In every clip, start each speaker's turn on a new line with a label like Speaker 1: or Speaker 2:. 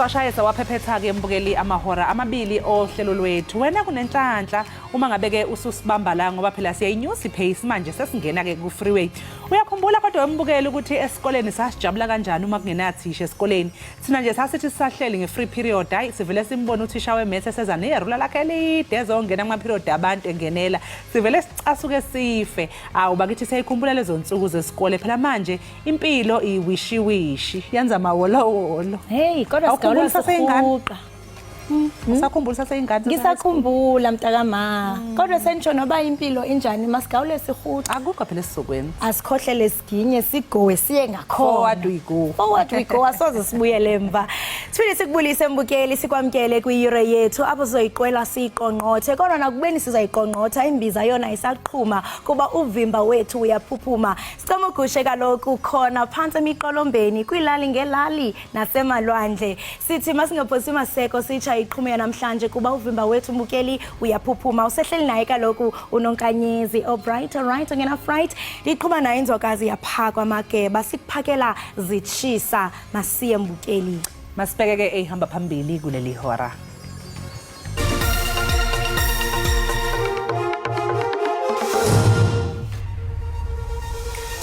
Speaker 1: Siwashayisa waphephetha-ke mbukeli amahora amabili ohlelo lwethu. Wena kunenhlanhla uma ngabeke ususibamba la ngoba phela siyayinyusa ipace manje sesingena-ke ku-freeway. Uyakhumbula kodwa mbukeli ukuthi esikoleni sasijabula kanjani uma kungenathisha esikoleni. Thina nje sasithi sisahleli nge-free period, hayi sivele simbona uthisha wemetse seza nerula lakhe elide ezongena kuma-period abantu engenela. Sivele sicasuke sife. Awu bakithi siyayikhumbula lezo nsuku zesikole phela manje impilo iwishiwishi yenza mawolowolo.
Speaker 2: Hey, kodwa sikawula sasihuqa.
Speaker 1: Usakhumbula saseyingane?
Speaker 2: Ngisakhumbula mntakama. Kodwa sentsho noba impilo injani masigawule sihuqa.
Speaker 1: Akukho phela esizokwenza.
Speaker 2: Asikhohlele siginye sigowe siye ngakhona.
Speaker 1: Forward we go.
Speaker 2: Forward we go asoze sibuyele emva. Siphinde sikubulise mbukeli sikwamkele kwi-Euro yethu apho sizoyiqwela siyiqongqothe kodwa nakubeni sizayiqongqotha imbiza yona isaqhuma kuba uvimba wethu uyaphuphuma. Sicela ugushe kaloku khona phansi emiqolombeni kwilali ngelali nasemalwandle. Sithi masingaphosi maseko sicha iqhumela namhlanje kuba uvimba wethu mbukeli uyaphuphuma. Usehleli naye kaloku unonkanyezi alright ngena fright iqhuma nayo inzokazi yaphakwa amageba sikuphakela zitshisa masiye mbukeli.
Speaker 1: Masibheke-ke ehamba phambili kuleli hora.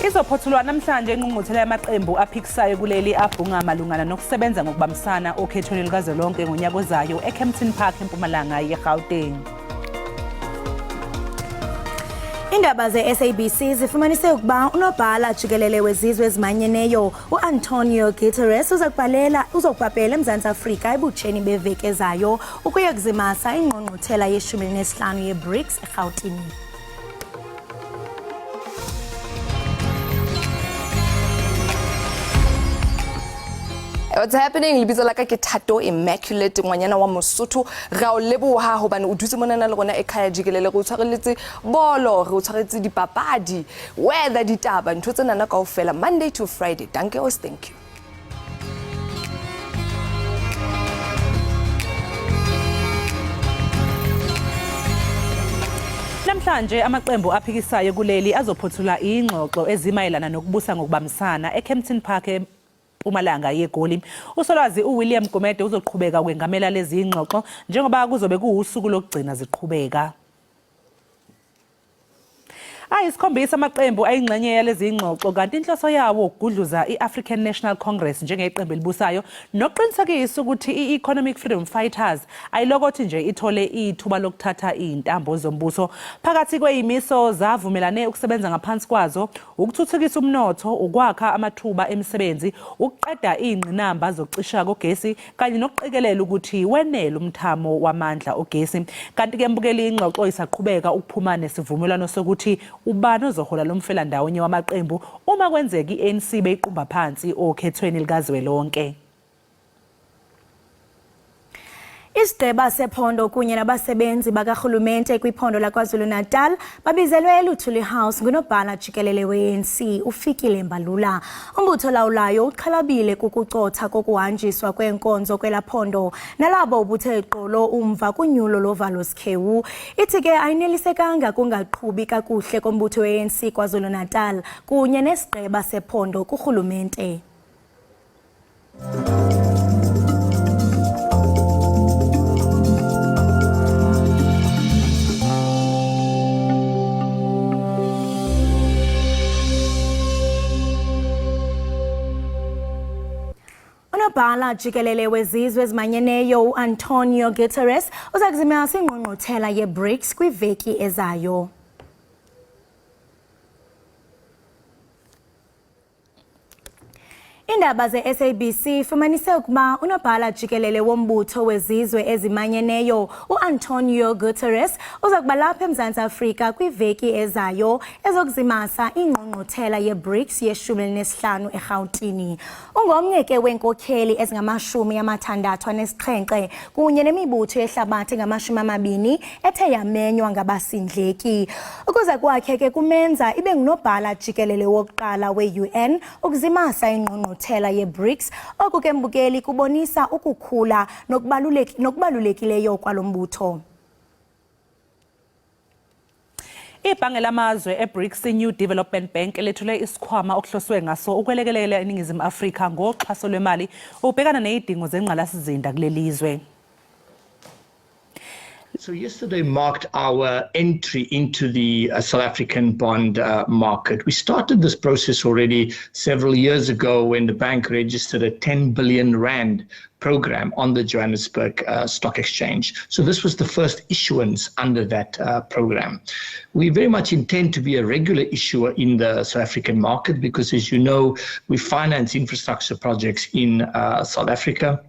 Speaker 1: Izophothulwa namhlanje ingqungquthela yamaqembu aphikisayo kuleli abhunga malungana nokusebenza ngokubambisana okhethweni lukazwelonke ngonyaka ozayo eKempton Park eMpumalanga yeGauteng.
Speaker 2: Iindaba ze-SABC zifumanise ukuba unobhala Jikelele wezizwe ezimanyeneyo uAntonio Guterres uzokubhabhela eMzantsi Afrika ebutsheni beveki ezayo ukuya kuzimasa ingqungquthela ye-15 ye-BRICS eGauteng.
Speaker 3: What's happening? Libitso la ka ke Thato Immaculate ngwanyana wa Mosotho ra o leboha hobane o dutse mona le rona Ekhaya Jikelele go tshwareletse bolo re o tshwaretse dipapadi weather ditaba ntho tsena na kaofela Monday to Friday. Danke os, thank you.
Speaker 1: Namhlanje amaqembu aphikisayo kuleli azophothula ingxoxo ezimayelana nokubusa ngokubambisana eKempton Park eMpumalanga yeGoli. Usolwazi uWilliam Gumede uzoqhubeka kwengamela lezi ingxoxo njengoba kuzobe kuusuku lokugcina ziqhubeka. Isikhombisa amaqembu ayingxenye yalezi ingxoxo kanti inhloso yawo ukugudluza iAfrican National Congress njengeqembu elibusayo nokuqinisekisa ukuthi i-Economic Freedom Fighters ayilokothi nje ithole ithuba lokuthatha izintambo zombuso. Phakathi kweyimiso zavumelane ukusebenza ngaphansi kwazo ukuthuthukisa umnotho, ukwakha amathuba emisebenzi, ukuqeda ingqinamba zokucisha kogesi kanye nokuqikelela ukuthi wenele umthamo wamandla ogesi. Kanti ke mbukeli ingxoxo isaqhubeka ukuphuma nesivumelwano sokuthi ubani ozohola lomfela ndawonye wamaqembu uma kwenzeka iANC beyiqumba phansi okhethweni likazwelonke.
Speaker 2: Isigqeba sephondo kunye nabasebenzi bakarhulumente kwiphondo laKwaZulu-Natal babizelwe eLuthuli House ngunobhala Jikelele we-ANC uFikile Mbalula. Umbutho lawulayo uxhalabile kukucotha kokuhanjiswa kwenkonzo kwelaphondo nalabo ubuthe qolo umva kunyulo lovalo sikhewu. Ithi ke ayinelisekanga kungaqhubi kakuhle kombutho we-ANC KwaZulu-Natal kunye nesigqeba sephondo kurhulumente. Unobhala Jikelele wezizwe ezimanyeneyo uAntonio Guterres uzakuzimasa ingqungquthela ye-BRICS kwiveki ezayo. Iindaba ze-SABC fumanise ukuba unobhala Jikelele wombutho wezizwe ezimanyeneyo uAntonio Guterres uzakuba lapha eMzantsi Afrika kwiveki ezayo ezokuzimasa ingqungquthela ye-BRICS ye-15 eGauteng. Ungomnye ke wenkokheli ezingama-67 kunye nemibutho yehlabathi ngama-20 ethe yamenywa ngabasindleki. Ukuza kwakhe ke kumenza ibe ngunobhala Jikelele wokuqala we-UN ukuzimasa ingqungquthela ye-BRICS. Oku ke mbukeli kubonisa ukukhula nokubalulekileyo kwalombutho.
Speaker 1: Ibhange lamazwe eBRICS New Development Bank lethule isikhwama okuhloswe ngaso ukwelekelela iNingizimu Afrika ngoxhaso lwemali ubhekana nezidingo zengqalasizinda kulelizwe.
Speaker 4: So yesterday marked our entry into the South African bond market. We started this process already several years ago when the bank registered a 10 billion rand program on the Johannesburg Stock Exchange. So this was the first issuance under that program. We very much intend to be a regular issuer in the South African market because, as you know, we finance infrastructure projects in South Africa,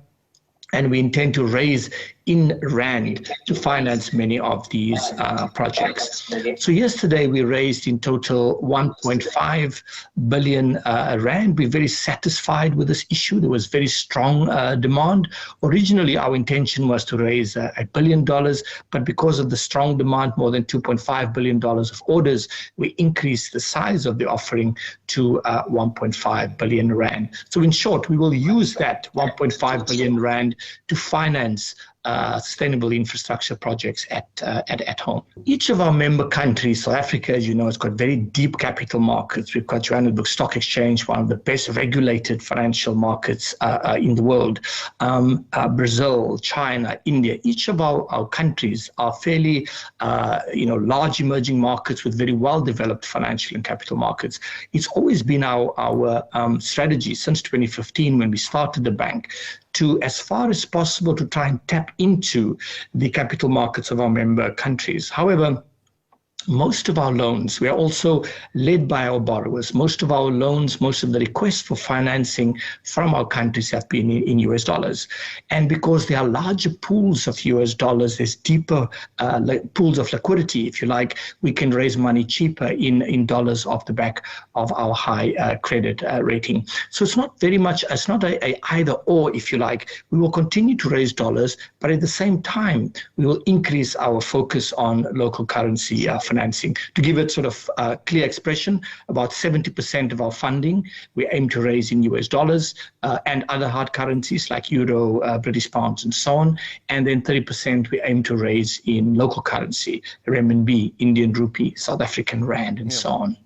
Speaker 4: and we intend to raise in rand to finance many of these projects. So yesterday we raised in total 1.5 billion rand. We're very satisfied with this issue. There was very strong demand. Originally our intention was to raise $1 billion, but because of the strong demand, more than $2.5 billion of orders, we increased the size of the offering to 1.5 billion rand. So in short, we will use that 1.5 billion rand to finance sustainable infrastructure projects at home. Each of our member countries, South Africa, as you know, has got very deep capital markets. We've got Johannesburg Stock Exchange, one of the best regulated financial markets in the world. Brazil, China, India, each of our countries are fairly, large emerging markets with very well-developed financial and capital markets. It's always been our strategy since 2015 when we started the bank to, as far as possible, to try and tap into the capital markets of our member countries. However, most of our loans, we are also led by our borrowers. Most of our loans, most of the requests for financing from our countries have been in US dollars. And because there are larger pools of US dollars, there's deeper pools of liquidity, if you like, we can raise money cheaper in dollars off the back of our high credit rating. So it's not very much, it's not a either or, if you like. We will continue to raise dollars, but at the same time, we will increase our focus on local currency financing. To give it sort of clear expression, about 70% of our funding we aim to raise in US dollars and other hard currencies like euro, British pounds, and so on. And then 30% we aim to raise in local currency, renminbi, Indian rupee, South African rand, and so on.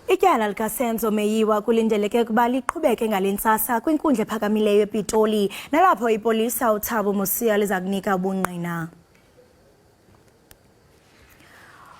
Speaker 2: Ityala likaSenzo Meyiwa kulindeleke ukuba liqhubeke ngalentsasa kwinkundla ephakamileyo ePitoli, nalapho ipolisa uThabo Mosia liza kunika ubungqina.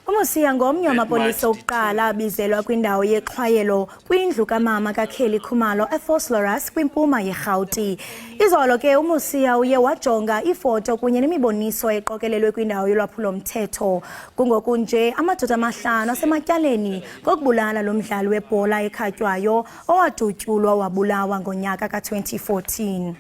Speaker 2: uMosia ngomnye wamapolisa okuqala abizelwa kwindawo yeqhwayelo kwindlu kamama kaKelly Khumalo eFosloras kwimpuma yeRhawuti. Izolo ke uMosia uye wajonga ifoto kunye nemiboniso eqokelelwe kwindawo yolwaphulo-mthetho. Kungoku nje amadoda amahlanu asematyaleni ngokubulala lo mdlali webhola ekhatywayo owadutyulwa wabulawa ngonyaka ka-2014.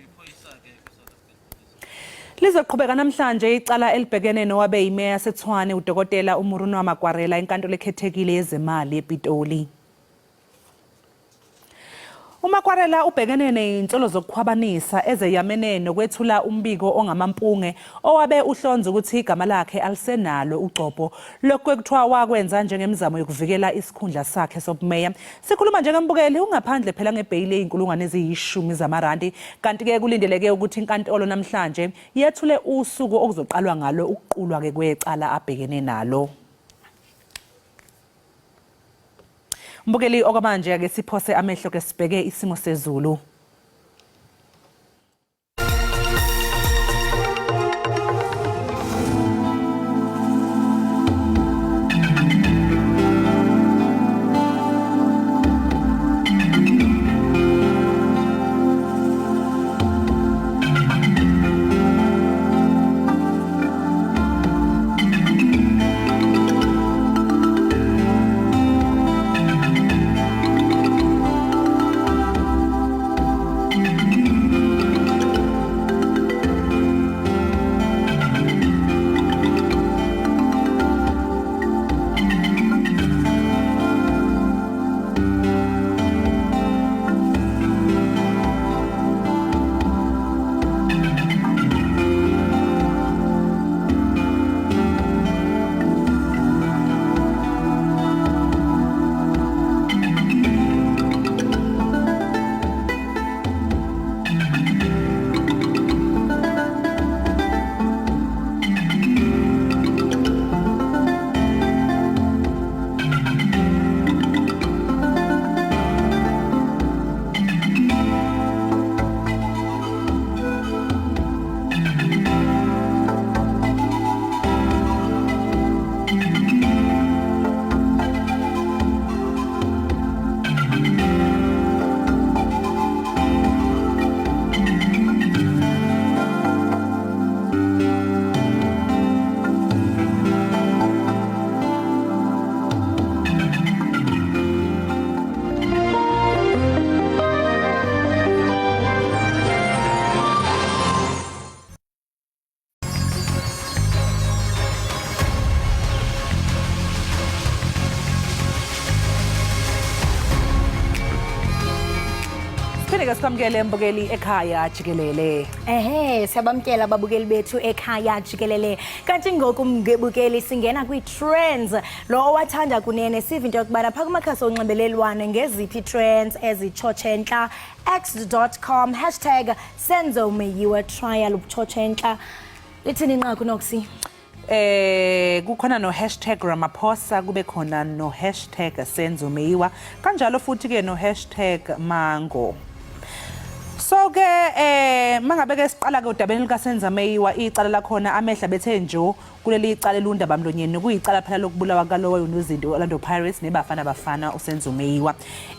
Speaker 1: Lizoqhubeka namhlanje icala elibhekene nowabe imeya yaseTshwane uDokotela uMurunwa Magwarela enkantolo ekhethekile yezemali ePitoli. uMagwarela ubhekene nezinsolo zokukhwabanisa ezeyamene nokwethula umbiko ongamampunge owabe uhlonza ukuthi igama lakhe alisenalo ugcobo lokwekuthiwa wakwenza njengemizamo yokuvikela isikhundla sakhe sobumeya. Sikhuluma njengembukeli ungaphandle phela ngebhayili eyinkulungwane eziyishumi zamarandi, kanti ke kulindeleke ukuthi inkantolo namhlanje yethule usuku okuzoqalwa ngalo ukuqulwa ke kwecala abhekene nalo. Mbukeli okwamanje ake siphose amehlo ke sibheke isimo sezulu. Asike sikwamukele mbukeli Ekhaya Jikelele.
Speaker 2: Siyabamkela ababukeli bethu Ekhaya Jikelele. Kanti ngoku mbukeli singena kwi-trends. Lo wathanda kunene siva into yokubana phaka kumakhasi onxibelelwano ngeziphi trends ezitshotshentla x.com #senzomeyiwa trial ubutshotshentla. Lithini inqaku nokusi?
Speaker 1: Kukhona no #Ramaphosa, kube khona no #senzomeyiwa, kanjalo futhi ke no #mango. So ke mangabe ke siqala ke udabeni lika Senzomeyiwa, icala lakhona amehla bethe njo kuleli icala elundaba mlonyeni, kuyicala phela lokubulawa kalowo unozinto Orlando Pirates nebafana uSenzomeyiwa.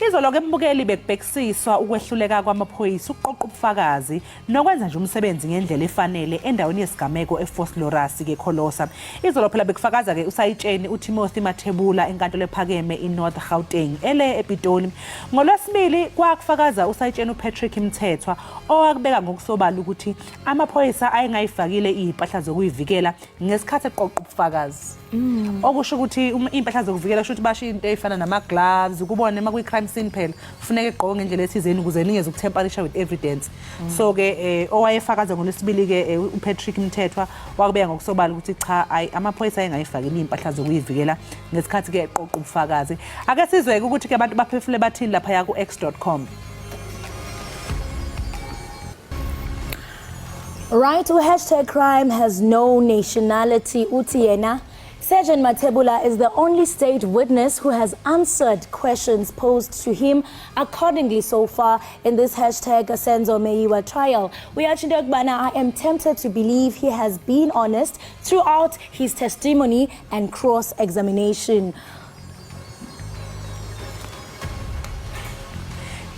Speaker 1: Izolo ke mbukeli bekubhekisiswa ukwehluleka kwamaphoyisa uqoqa ubufakazi nokwenza nje umsebenzi ngendlela efanele endaweni yesigameko eFort Lawrence ke Kholosa. Izolo phela bekufakaza ke usayitsheni uTimothy Mathebula enkantolo ephakeme iNorth Gauteng ele ePitoli. NgoLwesibili kwakufakaza usayitsheni uPatrick Mthethwa owakubeka ngokusobala ukuthi amaphoyisa ayengayifakile impahla zokuyivikela ngesikhathi eqoqa ubufakazi. Okusho ukuthi impahla zokuvikela kusho ukuthi basho into ezifana nama gloves, ukubona ema kwi crime scene phela kufuneka egqoke ngendlela ethizeni ukuze ningeze ukutemperisha with evidence. So ke owayefakaza ngoLwesibili ke uPatrick Mthethwa wakubeka ngokusobala ukuthi cha amaphoyisa ayengayifakile impahla zokuyivikela ngesikhathi ke eqoqa ubufakazi. Ake sizwe ukuthi ke abantu baphefule bathini lapha ya ku x.com.
Speaker 2: Right, #crime has no nationality. Utiena. Sergeant Mathebula is the only state witness who has answered questions posed to him accordingly so far in this #Senzomeyiwa trial. We actually I am tempted to believe he has been honest throughout his testimony and cross-examination.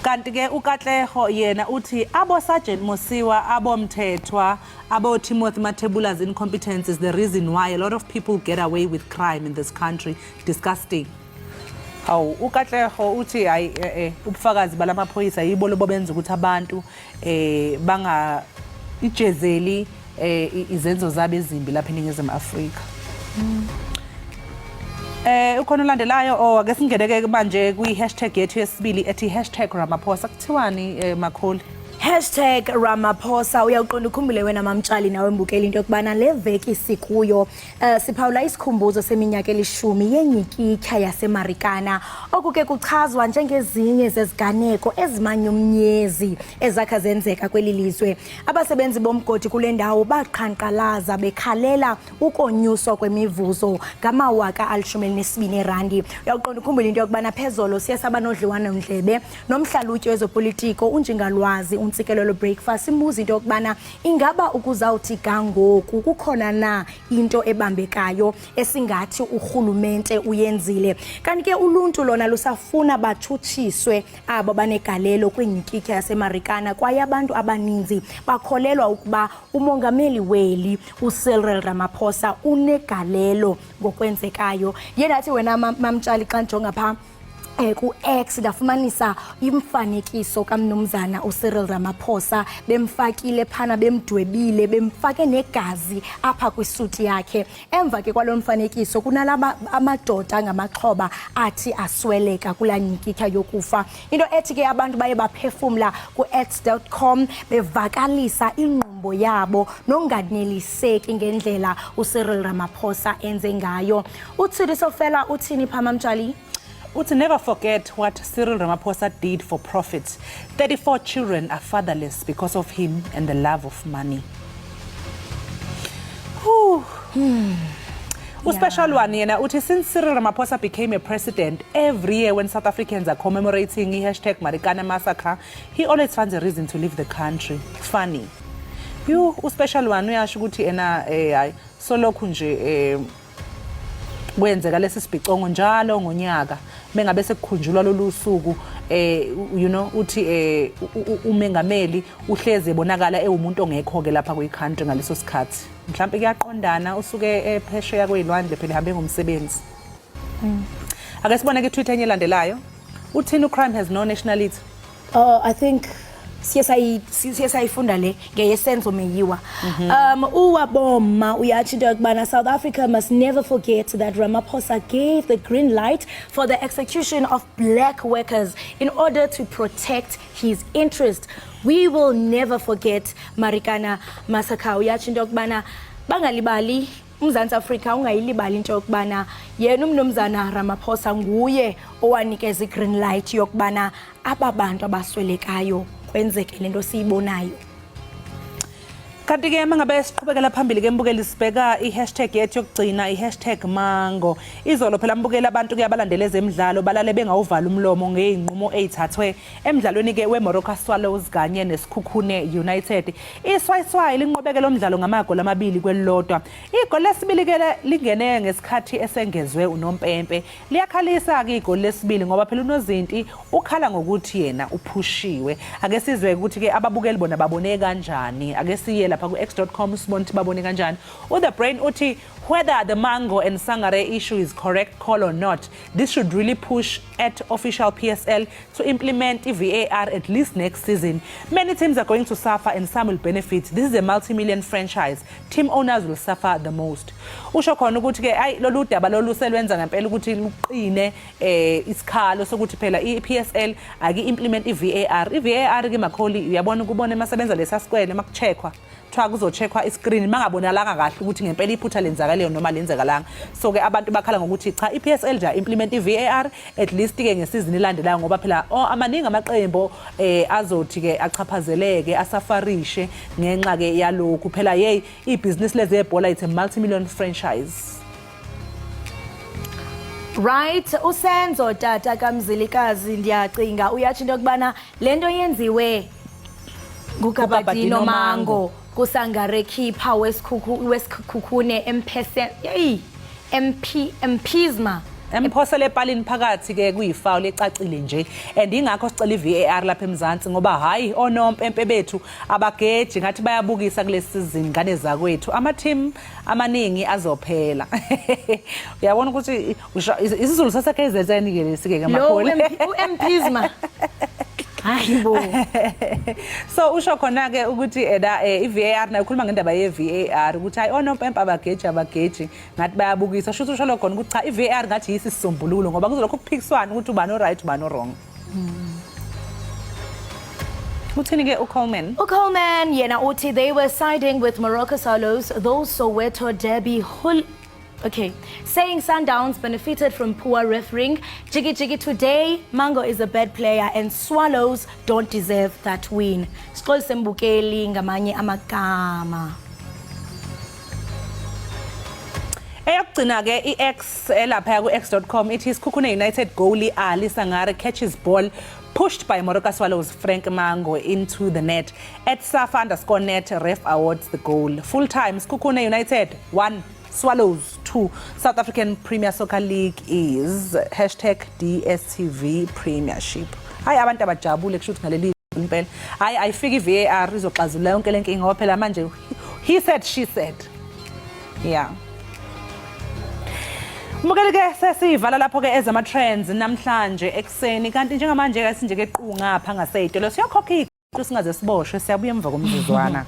Speaker 1: Kanti ke uKatleho yena uthi abo Sergeant Mosiwa, abo Mthethwa, abo Timothy Mathebula's incompetence is the reason why a lot of people get away with crime in this country. Disgusting. Hawu uKatleho uthi hayi ubufakazi balamaphoyisa yibo lobo benza ukuthi abantu banga ijezeli izenzo zabo ezimbi lapha eNingizimu Afrika. Ukhona olandelayo ake singeneke manje kwi #yethu yesibili ethi #Ramaphosa. Kuthiwani Makholi?
Speaker 2: #Ramaphosa. Uyaqonda ukhumbule wena mamtshali nawe mbukeli into yokubana le veki sikuyo siphawula isikhumbuzo seminyaka elishumi yenyikitya yaseMarikana okuke kuchazwa njengezinye zeziganeko ezimanyumnyezi ezakha zenzeka kweli lizwe. Abasebenzi bomgodi kule ndawo baqhankqalaza bekhalela ukonyuswa kwemivuzo ngama-12,000 uyaqonda ukhumbule into yokubana phezolo siyasaba nodliwano ndlebe nomhlalutyi wezopolitiko unjingalwazi Ntsikelelo breakfast imbuzo into yokubana ingaba ukuzawuthi kangoku kukhona na into ebambekayo esingathi urhulumente uyenzile. Kanti ke uluntu lona lusafuna bathutshiswe abo banegalelo kwinyikitya yaseMarikana kwaye abantu abaninzi bakholelwa ukuba umongameli weli uCyril Ramaphosa unegalelo ngokwenzekayo. Yena athi wena mamtshali xa njonga pha ku X ndafumanisa imfanekiso kamnumzana uCyril Ramaphosa bemfakile phana bemdwebile bemfake negazi apha kwisuti yakhe. Emva ke kwalo mfanekiso kunalaba amadoda ngamaxhoba athi asweleka kula nyikitya yokufa. Into ethi ke abantu baye baphefumla ku x.com bevakalisa inqumbo yabo nonganeliseki ngendlela uCyril Ramaphosa enze ngayo. Uthi sofela uthini pha mamtshali?
Speaker 1: Uthi never forget what Cyril Ramaphosa did for profit. 34 children are fatherless because of him and the love of money. Uspecial one yena uthi since Cyril Ramaphosa became a president, every year when South Africans are commemorating the #Marikana massacre, he always finds a reason to leave the country. Funny. Uspecial one uyasho ukuthi ena hayi solokhu nje kwenzeka lesi sibhicongo njalo ngonyaka mengabe sekukhunjulwa lolu suku uthi umengameli uhleze ebonakala ewumuntu ongekho ke lapha kwi-country ngaleso sikhathi. Mhlawumbe kuyaqondana usuke ephesheya kwezilwandle phela hambe ngomsebenzi. Ake sibone ke Twitter enye landelayo. Uthini crime has no nationality?
Speaker 2: I think siyasayifunda le ngeyesenzo meyiwa. Uwaboma uyathi into yokubana South Africa must never forget that Ramaphosa gave the green light for the execution of black workers in order to protect his interest. We will never forget Marikana massacre. Uyathi into yokubana bangalibali uMzantsi Afrika ungayilibali into yokubana yena uMnumzana Ramaphosa nguye owanikeza i-green light yokubana ababantu abaswelekayo kwenzeke lento siyibonayo.
Speaker 1: Kanti ke mangabe siqhubekela phambili ke mbukeli sibheka i-hashtag yethu yokugcina i-#mango. Izolo phela mbukeli abantu ke abalandela ezemidlalo balale bengawuvala umlomo ngeinqumo ezithathwe emidlalweni ke weMorocco Swallows kanye neSikhukhune United. Iswayiswayi linqobekela umdlalo ngamagoli amabili kwelilodwa. Igoli lesibili ke lingene ngesikhathi esengezwe uNompempe. Liyakhalisa ke igoli lesibili ngoba phela uNozinti ukhala ngokuthi yena uphushiwe. Ake sizwe ukuthi ke ababukeli bona babone kanjani. Ake siye lapha ku-x.com sibona ukuthi babone kanjani. The Brain uthi whether the Mango and Sangare issue is correct call or not, this should really push at official PSL to implement VAR at least next season. Many teams are going to suffer and some will benefit. This is a multi-million franchise. Team owners will suffer the most. Usho khona ukuthi ke ayi lolu daba lolu selwenza ngempela ukuthi luqine isikhalo sokuthi phela iPSL ake implement iVAR. iVAR ke makholi uyabona ukubona emasebenza lesasikwele makucheckwa kuthiwa kuzocheckwa iscreen mangabonalanga kahle ukuthi ngempela iphutha lenzakaleyo noma lenzakalanga. So ke abantu bakhala ngokuthi cha iPSL ja implement iVAR at least ke ngesizini ilandelayo ngoba phela amaningi amaqembu azothi ke achaphazeleke asafarishe ngenxa ke yalokhu phela hey ibusiness lezebhola it's a multi-million franchise.
Speaker 2: Right, usenzo tata kaMzilikazi ndiyacinga uyathi into yokubana lento yenziwe nguKabadino Mango kusangare keeper weSikhukhune Mpizma
Speaker 1: Emphosele epalini phakathi ke kuyifoul ecacile nje and ingakho sicela iVAR lapha eMzansi ngoba hayi onompempe bethu abageji ngathi bayabukisa kulesi season ngane zakwethu ama team amaningi azophela. Uyabona ukuthi isizulu saseKZN ke lesike ngamakhole
Speaker 2: uMpizma hayibo.
Speaker 1: So usho khona ke ukuthi iVAR nayo ukhuluma ngendaba yeVAR ukuthi hayi onompempe abageji ngathi bayabukisa shuthi usho lokho ukuthi cha iVAR ngathi yisisombululo ngoba kuzolokho kuphikiswana ukuthi ubani right ubani wrong. Uthini ke uColeman?
Speaker 2: uColeman yena uthi they were siding with Morocco Swallows, those Soweto Derby Okay, saying Sundowns benefited from poor refereeing. Jiggy today, Mango is a bad player and Swallows don't deserve that win. Sixolise mbukeli ngamanye amagama.
Speaker 1: Eyokugcina ke iX elapha ku-x.com ithi Isikhukhune United goalie Ali Sangare catches ball pushed by Morocco Swallows Frank Mango into the net. At @SAF_net ref awards the goal. Full time Isikhukhune United 1, Swallows 2. South African Premier Soccer League is #DSTV Premiership. Hayi abantu abajabule kushuthi ngaleli impela. Hayi ayifika iVAR izoxazula yonke lenkinga ngoba phela manje he said she said. Yeah. Mukele ke sesivala lapho ke ezama trends namhlanje ekseni kanti njengamanje ke sinje ke qunga ngapha ngaseyitolo siyakhokha iqhu singaze siboshwe siyabuya emva komzuzwana.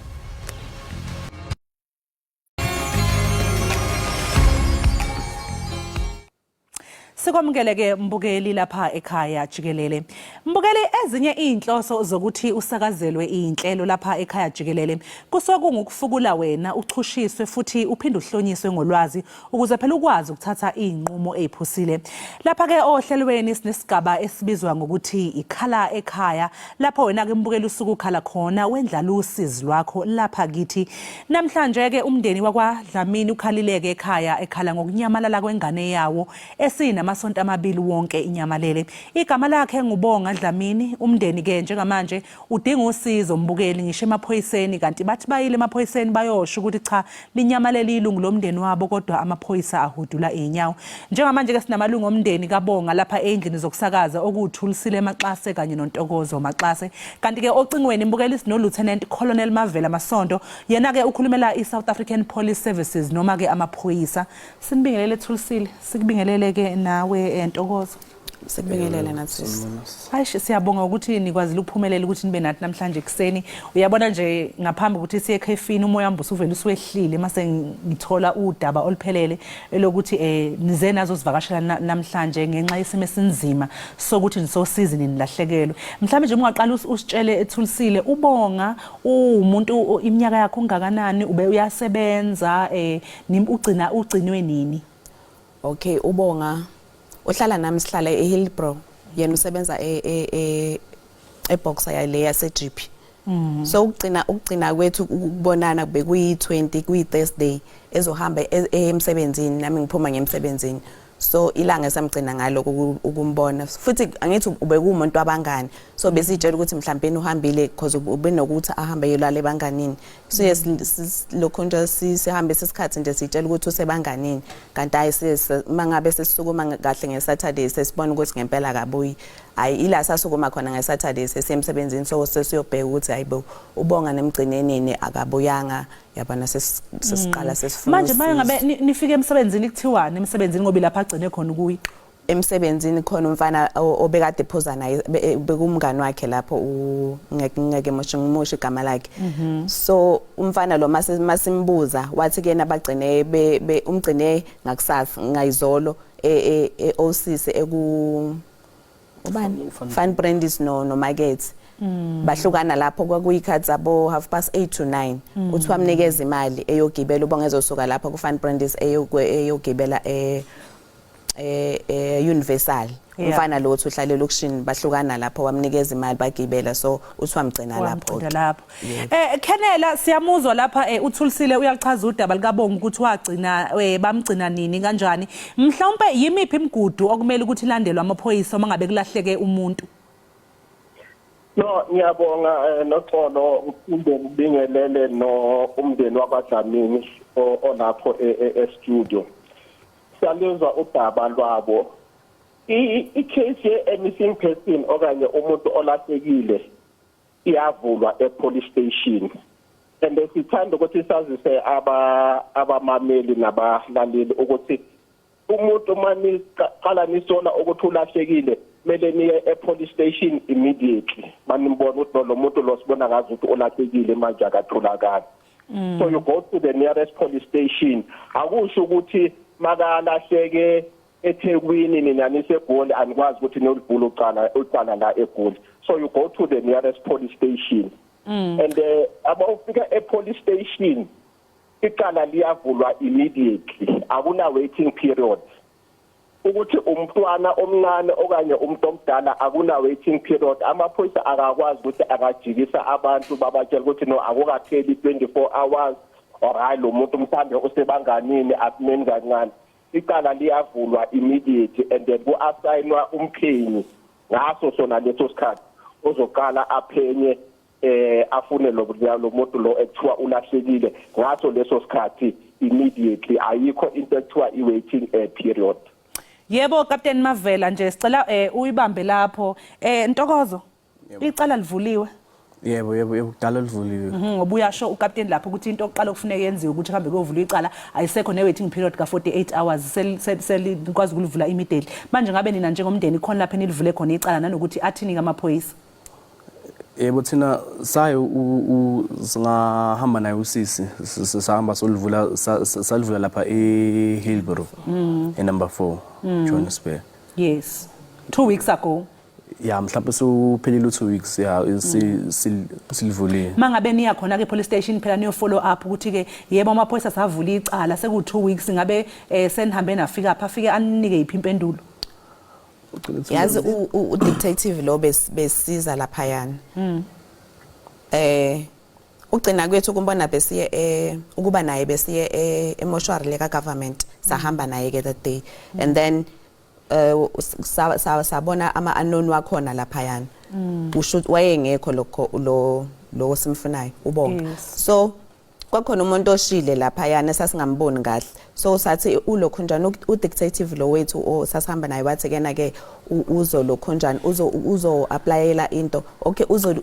Speaker 1: Sikwamukele ke mbukeli lapha ekhaya Jikelele. Mbukeli ezinye inhloso zokuthi usakazelwe inhlelo lapha ekhaya Jikelele kusokungukufukula wena uchushiswe futhi uphinde uhlonyiswe ngolwazi ukuze phela ukwazi ukuthatha inqumo eziphusile. Lapha ke ohlelweni sinesigaba esibizwa ngokuthi ikhala ekhaya lapho wena ke mbukeli usuku khala khona wendlala usizi lwakho lapha kithi. Namhlanje ke umndeni wakwa Dlamini ukhalileke ekhaya ekhala ngokunyamalala kwengane yawo esina amasonto amabili wonke inyamalele. Igama lakhe ngubonga Dlamini. Umndeni ke njengamanje udinga usizo mbukeli ngisho emaphoyiseni kanti bathi bayile emaphoyiseni bayosho ukuthi cha linyamalele ilungu lomndeni wabo kodwa amaphoyisa ahudula inyawo. Njengamanje ke sinamalungu omndeni kaBonga lapha endlini zokusakaza okuthulisile Maxase kanye noNtokozo Maxase. Kanti ke ocingweni mbukeli sino Lieutenant Colonel Mavela Masonto yena ke ukhulumela iSouth African Police Services noma ke amaphoyisa. Sinibingelele Thulisile sikubingelele ke nawe Ntokozo.
Speaker 5: Sikubingelele nathi.
Speaker 1: Hayi siyabonga ukuthi nikwazile ukuphumelela ukuthi nibe nathi namhlanje ekseni. Uyabona nje ngaphambi ukuthi siye ekhefini umoya wami usuvela uswehlile mase ngithola udaba oluphelele elokuthi nize nazo sivakashela namhlanje ngenxa yesimo esinzima sokuthi nisosiza nilahlekelwe. Mhlawumbe nje ungaqala usitshele ethulisile ubonga umuntu iminyaka yakho ungakanani ube uyasebenza ugcinwe nini?
Speaker 5: Okay, ubonga uhlala nami sihlala eHillbrow yena usebenza eboxer yale yase GP. So ukugcina kwethu ukubonana kube kuyi20 kuyi Thursday ezohamba emsebenzini nami ngiphuma ngemsebenzini. So ilanga esamgcina ngalo ukumbona futhi angithi ube kuumuntu abangani so besitshela ukuthi mhlawumbe uhambile because ube nokuthi ahambe yolala ebanganini so yes lokho nje sihambe sesikhathi nje sitshela ukuthi usebanganini kanti ayi mangabe sesisukuma kahle ngeSaturday sesibona ukuthi ngempela kabuyi ayi ila sasukuma khona ngeSaturday sesemsebenzini so sesiyobheka ukuthi hayibo ubonga nemgcinenini akabuyanga yabona sesiqala sesifuna
Speaker 1: manje ngabe nifike emsebenzini kuthiwani emsebenzini ngoba lapha agcine khona ukuyi
Speaker 5: emsebenzini khona umfana obekade phoza naye bekumngani wakhe lapho ngeke ngimoshe igama lakhe so umfana lo masimbuza wathi ke nabagcine umgcine ngakusasa ngayizolo eOCC ubani fan brandis no market bahlukana lapho kwakuyikhathi zabo 8:30 to 9 uthi wamnikeza imali eyogibela ubongezosuka lapha ku fan brandis eyogibela universal umfana lo uthi uhlalela ukushini bahlukana lapho wamnikeza imali bagibela so uthi wamgcina lapho
Speaker 1: Khenela siyamuzwa lapha uthulisile uyachaza udaba likabonga ukuthi wagcina bamgcina nini kanjani mhlawumbe yimiphi imigudu okumele ukuthi ilandelwe amaphoyisa uma ngabe kulahleke umuntu
Speaker 6: No ngiyabonga noxolo uphinde ubingelele no umndeni wakwaDlamini olapho e-studio siyalizwa udaba lwabo i-case ye-missing person okanye umuntu olahlekile iyavulwa e-police station and sithanda ukuthi sazise abamameli nabalaleli ukuthi umuntu mani qala nisola ukuthi ulahlekile mele niye e-police station immediately manimbona ukuthi lo muntu lo sibona ngazi ukuthi ulahlekile manje akatholakala so you go to the nearest police station akusho ukuthi makalahleke eThekwini nina niseGoli anikwazi ukuthi niyolivula ucala la eGoli so you go to the nearest police station and abawufika e-police station icala liyavulwa immediately akuna waiting period ukuthi umntwana omncane okanye umuntu omdala akuna waiting period amaphoyisa akakwazi ukuthi akajikisa abantu babatshela ukuthi no akukapheli 24 hours or hayi lo muntu mhlambe usebanganini akumeni kancane icala liyavulwa immediately and then ku-assignwa umphenyi ngaso sona leso sikhathi uzoqala aphenye afune lo muntu lo ekuthiwa ulahlekile ngaso leso sikhathi immediately ayikho into ekuthiwa i-waiting period.
Speaker 1: Yebo Captain Mavela nje sicela uyibambe lapho Ntokozo icala livuliwe
Speaker 7: Yebo kudala livuliwe
Speaker 1: ngoba uyasho uCaptain lapho ukuthi into oqala kufuneka yenziwe ukuthi hambe kuyovulwa icala ayisekho ne waiting period ka 48 hours selikwazi ukulivula immediately manje ngabe nina njengomndeni khona lapha enilivule khona icala nanokuthi athini kamaphoyisa
Speaker 7: Yebo thina sayo singahamba naye usisi sahamba salivula lapha eHillbrow number 4 Johannesburg.
Speaker 1: Yes 2 weeks ago
Speaker 7: Yeah mhlawumbe suphelile 2 weeks silivulile
Speaker 1: mangabe niya khona ke police station phela niyo follow up ukuthi ke yebo amaphoyisa savula icala seku 2 weeks ngabe senihambe nafika apha afike aninike iphi impendulo
Speaker 5: yazi udetective lo besiza lapha yana ugcina kwethu kumbona besiye ukuba naye besiye emotionary leka government sahamba naye ke that day and then sabona ama unknown wakhona lapha yana usho wayengekho lo simfunayo ubonga so kwakhona umuntu oshile lapha yana sasingamboni kahle so sathi ulokho njani udetective lo wethu sasihamba naye wathi kena ke uzo lokho njani uzo applyela into okay uzo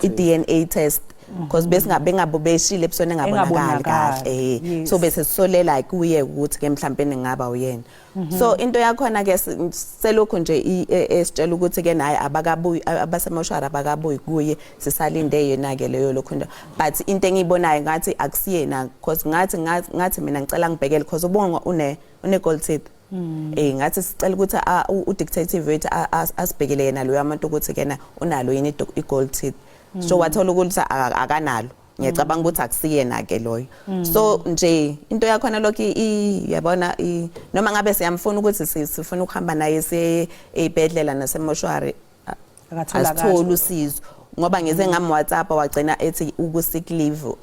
Speaker 5: i DNA test because bengabo beshile ebusone ngabonakali kahle so bese sisolela kuye ukuthi ke mhlawumbe ngaba uyena so into yakhona ke selokho nje esitshela ukuthi ke naye abakabuyi abasemoshara abakabuyi kuye sisalinde yena ke leyo lokho but into engiyibonayo ngathi akusiyena because ngathi mina ngicela ngibhekele because ubonga une gold teeth ngathi sicela ukuthi udictative wethu asibhekele yena lo yabantu ukuthi kena unalo yini i-gold teeth so wathola ukuthi akanalo ngiyacabanga ukuthi akusiyena ke loyo so nje into yakhona lokho yabona noma ngabe siyamfuna ukuthi sifuna ukuhamba naye ebhedlela nasemoshwari akathola usizo ngoba ngeze ngam WhatsApp wagcina ethi uku-sick leave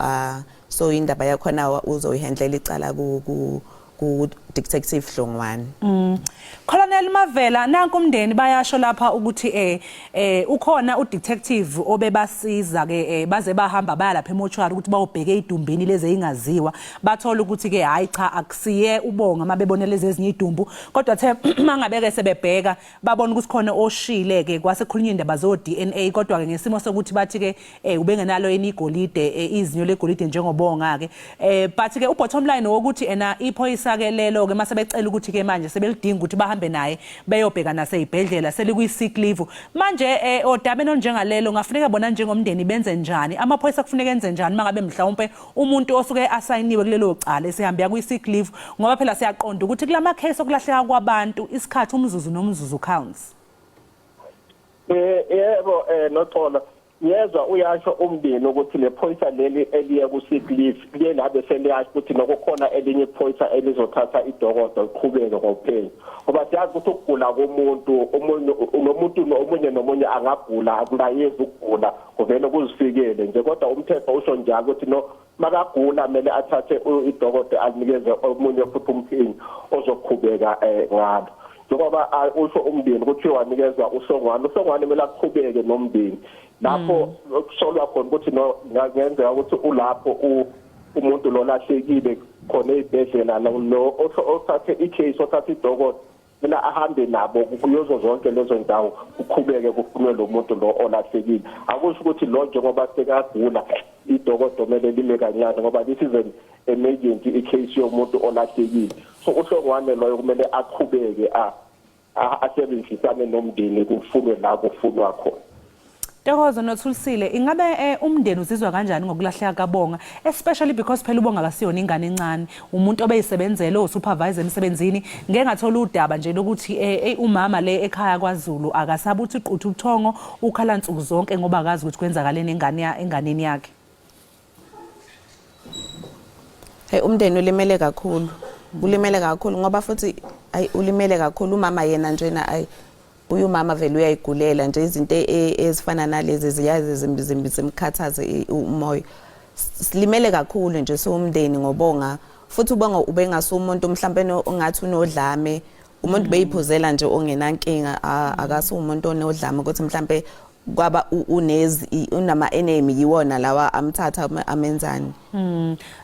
Speaker 5: so indaba yakhona uzoyihandlela icala ku Detective Hlongwane.
Speaker 1: Colonel Mavela nanku umndeni bayasho lapha ukuthi ukhona udetective obebasiza ke baze bahamba baya lapha emochwari ukuthi bawubheke idumbini leze ingaziwa bathola ukuthi ke hayi cha akusiye ubonga mabebone lezi ezinye idumbu kodwa the mangabeke sebebheka babona ukuthi khona oshile ke kwasekhulunywa indaba zo DNA kodwa ke ngesimo sokuthi bathi ke ubengenalo yini igolide izinyo legolide njengobonga ke but ke ubottom line ukuthi ena iphoyisa ke lelo ke mase becela ukuthi ke manje sebelidinga ukuthi bahambe naye beyobheka nasezibhedlela selikuyi sick leave manje odabeni onjengalelo ngafuneka bona njengomndeni benze njani amaphoyisa kufuneka enze njani mangabe mhlawumbe umuntu osuke asayiniwe kulelo cala esihamba kuyi sick leave ngoba phela siyaqonda ukuthi kulama case okulahleka kwabantu isikhathi umzuzu nomzuzu counts
Speaker 6: yebo noxolo yezwa uyasho umndeni ukuthi le phoyisa leli eliye ku sick leave liye labe seliyasho ukuthi nokukhona elinye iphoyisa elizothatha idokodo iqhubeke ngophenyo ngoba siyazi ukuthi ukugula komuntu omunye nomunye angagula akungayezi ukugula kuvele kuzifikele nje kodwa umthetho usho njalo ukuthi no makagula kumele athathe idokodo alinikeze omunye futhi umphenyo ozoqhubeka ngalo njengoba usho umndeni ukuthi wanikezwa usongwane kumele aqhubeke nomndeni lapho kusolwa khona ukuthi no ngenzeka ukuthi ulapho umuntu lo lahlekile khona ezibhedlela lo othathe icase othathe idokodo mina ahambe nabo kuyozo zonke lezo ndawo kuqhubeke kufunwe lo muntu lo olahlekile akusho ukuthi lo njengoba sekagula idokodo kumele lime kancane ngoba this is an emergency icase yomuntu olahlekile so uhlongwane loyo kumele aqhubeke asebenzisane nomndeni kufunwe la kufunwa khona
Speaker 1: Ntokozo nothulisile ingabe umndeni uzizwa kanjani ngokulahleka kabonga especially because phela ubonga kasiyona ingane encane umuntu obeyisebenzele osupervisor emsebenzini ngeke ngathola udaba nje lokuthi umama le ekhaya kwaZulu akasabuthi iquthu ubuthongo ukhala nsuku zonke ngoba akazi ukuthi kwenzakaleni enganeni yakhe
Speaker 5: umndeni ulimele kakhulu ngoba futhi ulimele kakhulu umama yena njena uyumama vele uyayigulela nje izinto ezifana nalezi ziyazi zimkhathaze umoya silimele kakhulu nje somndeni ngobonga futhi ubonga ubengasumuntu mhlawumbe ongathi unodlame umuntu beyiphuzela nje ongenankinga akasi umuntu onodlame ukuthi mhlawumbe kwaba unama enemy yiwona lawa amthatha amenzani